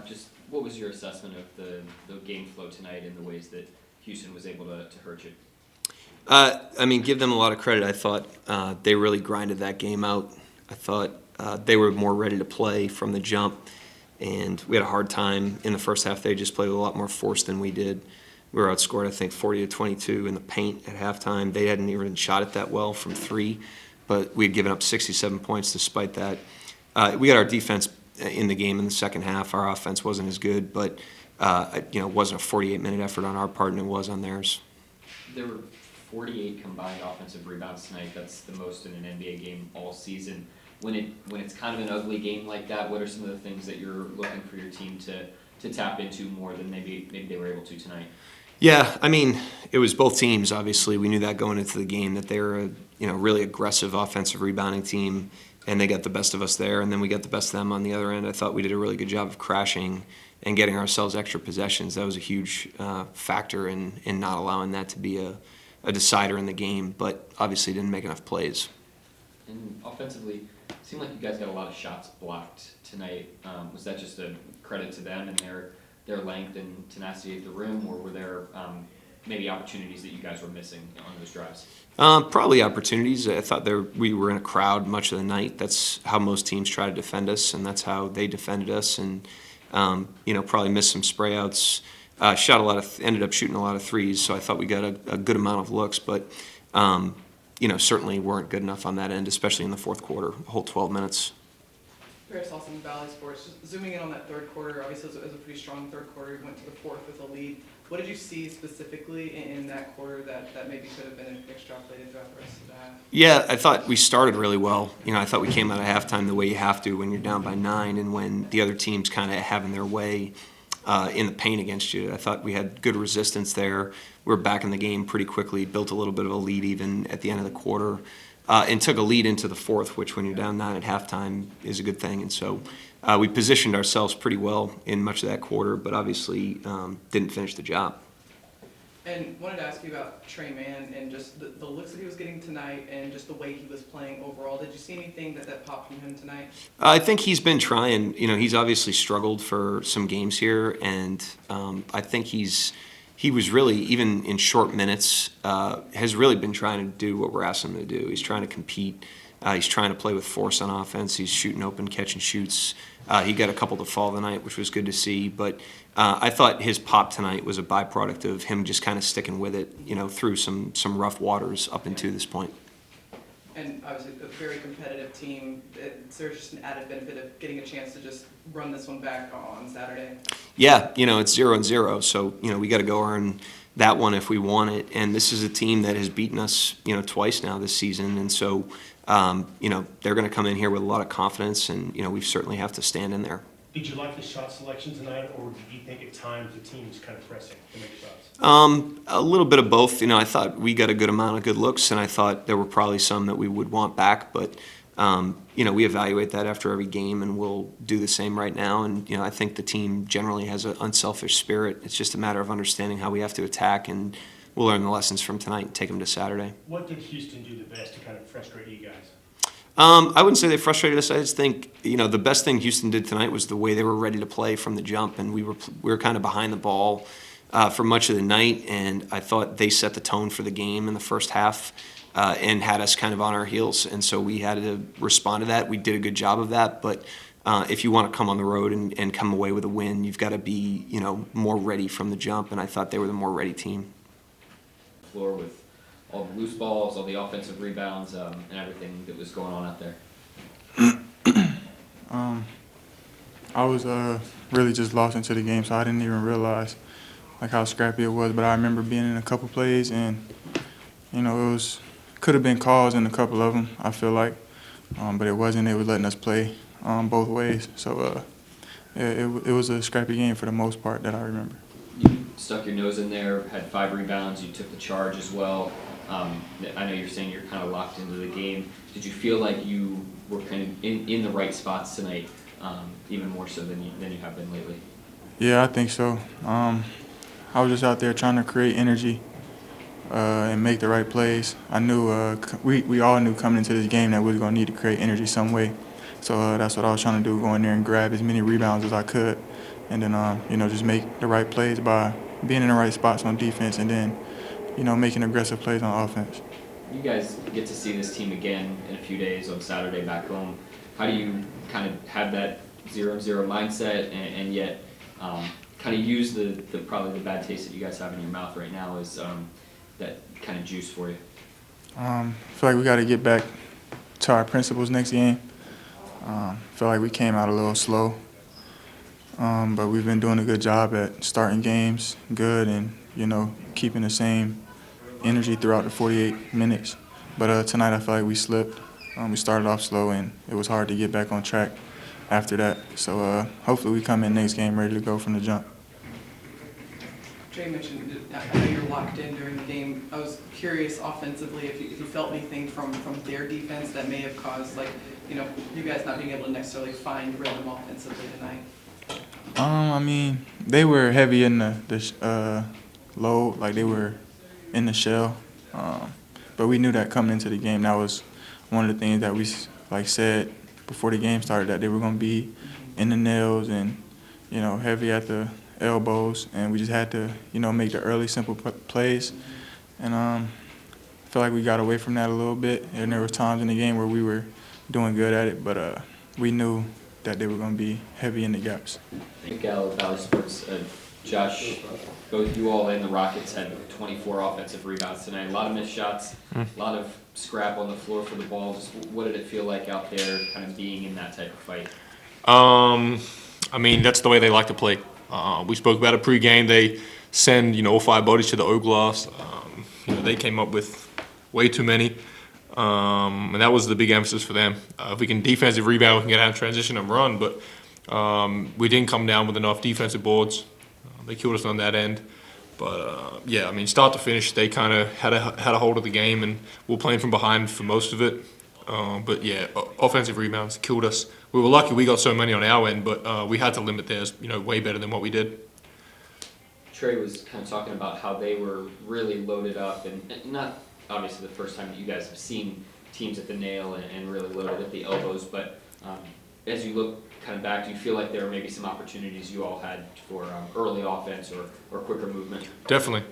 just what was your assessment of the game flow tonight and the ways that Houston was able to hurt you? I mean, give them a lot of credit. I thought they really grinded that game out. I thought they were more ready to play from the jump, and we had a hard time in the first half. They just played with a lot more force than we did. We were outscored, I think, 40-22 in the paint at halftime. They hadn't even shot it that well from three, but we had given up 67 points despite that. We got our defense in the game in the second half. Our offense wasn't as good, but it wasn't a 48-minute effort on our part, and it was on theirs. There were 48 combined offensive rebounds tonight. That's the most in an NBA game all season. When it's kind of an ugly game like that, what are some of the things that you're looking for your team to tap into more than maybe they were able to tonight? Yeah, I mean, it was both teams. Obviously, we knew that going into the game that they were a really aggressive offensive rebounding team, and they got the best of us there, and then we got the best of them on the other end. I thought we did a really good job of crashing and getting ourselves extra possessions. That was a huge factor in not allowing that to be a decider in the game, but obviously didn't make enough plays. And offensively, it seemed like you guys got a lot of shots blocked tonight. Was that just a credit to them and their length and tenacity at the rim, or were there maybe opportunities that you guys were missing on those drives? Probably opportunities. I thought we were in a crowd much of the night. That's how most teams try to defend us, and that's how they defended us. And probably missed some spray outs. Ended up shooting a lot of threes. So I thought we got a good amount of looks, but certainly weren't good enough on that end, especially in the fourth quarter, the whole 12 minutes. Paris Austin Valley Sports. Just zooming in on that third quarter, obviously it was a pretty strong third quarter. You went to the fourth with a lead. What did you see specifically in that quarter that maybe could have been extrapolated throughout the rest of the half? Yeah, I thought we started really well. I thought we came out of halftime the way you have to when you're down by 9 and when the other team's kind of having their way in the paint against you. I thought we had good resistance there. We were back in the game pretty quickly, built a little bit of a lead even at the end of the quarter, and took a lead into the fourth, which when you're down 9 at halftime is a good thing. And so we positioned ourselves pretty well in much of that quarter, but obviously didn't finish the job. And wanted to ask you about Tre Mann and just the looks that he was getting tonight and just the way he was playing overall. Did you see anything that popped from him tonight? I think he's been trying. He's obviously struggled for some games here, and I think he was really, even in short minutes, has really been trying to do what we're asking him to do. He's trying to compete. He's trying to play with force on offense. He's shooting open, catch and shoots. He got a couple to fall tonight, which was good to see. But I thought his pop tonight was a byproduct of him just kind of sticking with it, through some rough waters up into this point. And obviously a very competitive team. Is there just an added benefit of getting a chance to just run this one back on Saturday? Yeah, it's 0-0, so we got to go earn that one if we want it. And this is a team that has beaten us, twice now this season, and so they're going to come in here with a lot of confidence, and we certainly have to stand in there. Did you like the shot selection tonight, or did you think at times the team was kind of pressing to make shots? A little bit of both. I thought we got a good amount of good looks, and I thought there were probably some that we would want back, but we evaluate that after every game, and we'll do the same right now. And I think the team generally has an unselfish spirit. It's just a matter of understanding how we have to attack, and we'll learn the lessons from tonight and take them to Saturday. What did Houston do the best to kind of frustrate you guys? I wouldn't say they frustrated us. I just think the best thing Houston did tonight was the way they were ready to play from the jump, and we were kind of behind the ball for much of the night, and I thought they set the tone for the game in the first half and had us kind of on our heels, and so we had to respond to that. We did a good job of that, but if you want to come on the road and come away with a win, you've got to be more ready from the jump, and I thought they were the more ready team. Floor with all the loose balls, all the offensive rebounds, and everything that was going on out there. I was really just lost into the game, so I didn't even realize how scrappy it was. But I remember being in a couple plays, and it could have been calls in a couple of them, I feel like, but it wasn't. They were letting us play both ways, so it was a scrappy game for the most part that I remember. You stuck your nose in there, had 5 rebounds. You took the charge as well. I know you're saying you're kind of locked into the game. Did you feel like you were kind of in the right spots tonight, even more so than you have been lately? Yeah, I think so. I was just out there trying to create energy and make the right plays. I knew we all knew coming into this game that we were going to need to create energy some way. So that's what I was trying to do, go in there and grab as many rebounds as I could and then just make the right plays by being in the right spots on defense, and then making aggressive plays on offense. You guys get to see this team again in a few days on Saturday back home. How do you kind of have that 0-0 mindset and yet kind of use the probably the bad taste that you guys have in your mouth right now as that kind of juice for you? I feel like we got to get back to our principles next game. I feel like we came out a little slow, but we've been doing a good job at starting games good and keeping the same energy throughout the 48 minutes. But tonight I feel like we slipped. We started off slow, and it was hard to get back on track after that. So hopefully we come in next game ready to go from the jump. Trey mentioned, I know you're locked in during the game. I was curious offensively if you felt anything from their defense that may have caused, you guys not being able to necessarily find rhythm offensively tonight. I mean, they were heavy in the load, like they were in the shell. But we knew that coming into the game. That was one of the things that we said before the game started, that they were going to be in the nails and heavy at the elbows, and we just had to make the early simple plays. And I feel like we got away from that a little bit, and there were times in the game where we were doing good at it, but we knew that they were going to be heavy in the gaps. Valley Sports, Josh, both you all and the Rockets had 24 offensive rebounds tonight. A lot of missed shots, a lot of scrap on the floor for the ball. Just what did it feel like out there, kind of being in that type of fight? I mean, that's the way they like to play. We spoke about it pregame. They send all 5 bodies to the O-glass. They came up with way too many, and that was the big emphasis for them. If we can defensive rebound, we can get out of transition and run. But we didn't come down with enough defensive boards. They killed us on that end. But yeah, I mean, start to finish, they kind of had a hold of the game, and we were playing from behind for most of it. But yeah, offensive rebounds killed us. We were lucky we got so many on our end, but we had to limit theirs, way better than what we did. Trey was kind of talking about how they were really loaded up, and not obviously the first time that you guys have seen teams at the nail and really loaded at the elbows, but as you look kind of back, do you feel like there were maybe some opportunities you all had for early offense or quicker movement? Definitely.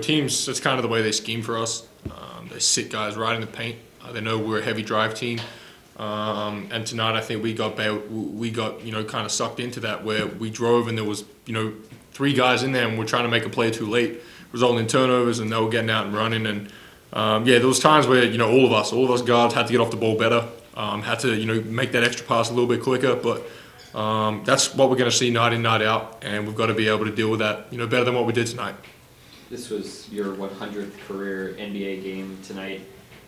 Teams, that's kind of the way they scheme for us. They sit guys right in the paint. They know we're a heavy drive team. And tonight I think we got kind of sucked into that, where we drove and there was 3 guys in there and we're trying to make a play too late, resulting in turnovers, and they were getting out and running. And there was times where all of us guards had to get off the ball better, had to make that extra pass a little bit quicker. But that's what we're going to see night in, night out, and we've got to be able to deal with that better than what we did tonight. This was your 100th career NBA game tonight.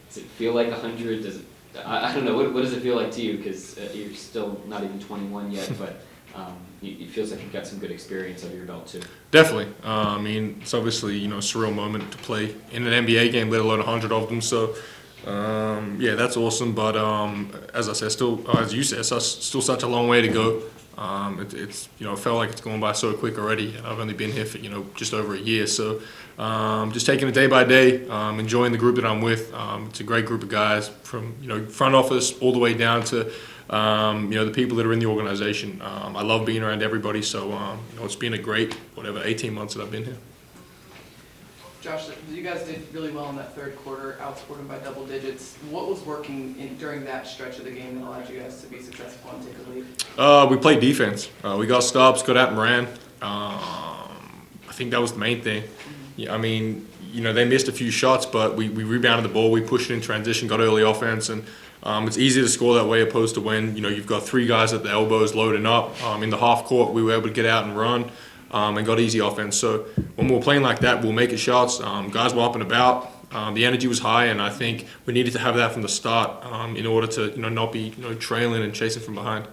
Does it feel like 100? Does it? I don't know. What does it feel like to you? Because you're still not even 21 yet, but it feels like you've got some good experience under your belt too. Definitely. I mean, it's obviously a surreal moment to play in an NBA game, let alone 100 of them. So yeah, that's awesome. But as I said, as you said, still such a long way to go. It's it felt like it's going by so quick already, and I've only been here for just over a year. So just taking it day by day, enjoying the group that I'm with. It's a great group of guys from front office all the way down to the people that are in the organization. I love being around everybody. So it's been a great 18 months that I've been here. Josh, you guys did really well in that third quarter, outscored them by double digits. What was working during that stretch of the game that allowed you guys to be successful and take a lead? We played defense. We got stops, got out and ran. I think that was the main thing. Yeah, I mean, they missed a few shots, but we rebounded the ball, we pushed it in transition, got early offense, and it's easy to score that way opposed to when you've got 3 guys at the elbows loading up. In the half court, we were able to get out and run. And got easy offense. So when we were playing like that, we were making shots. Guys were up and about. The energy was high, and I think we needed to have that from the start in order to not be trailing and chasing from behind.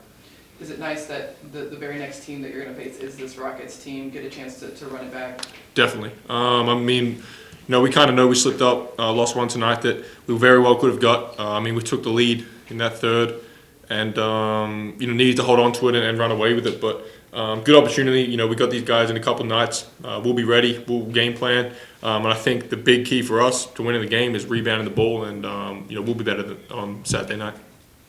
Is it nice that the very next team that you're going to face is this Rockets team? Get a chance to run it back? Definitely. I mean, we kind of know we slipped up, lost one tonight that we very well could have got. I mean, we took the lead in that third, and needed to hold on to it and run away with it, but. Good opportunity. We got these guys in a couple nights. We'll be ready. We'll game plan. And I think the big key for us to winning the game is rebounding the ball, and we'll be better on Saturday night.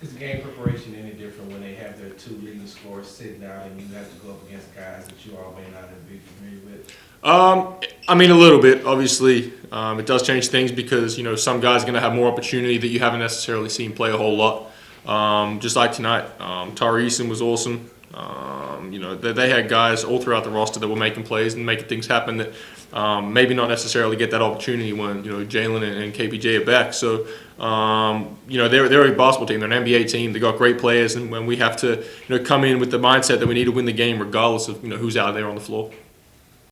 Is game preparation any different when they have their two leading scorers sitting down and you have to go up against guys that you all may not have been familiar with? I mean, a little bit, obviously. It does change things because, you know, some guys are going to have more opportunity that you haven't necessarily seen play a whole lot. Just like tonight, Tari Eason was awesome. You know, they had guys all throughout the roster that were making plays and making things happen that maybe not necessarily get that opportunity when, you know, Jalen and KPJ are back. So, you know, they're a basketball team. They're an NBA team. They got great players, and when we have to, you know, come in with the mindset that we need to win the game regardless of, you know, who's out there on the floor.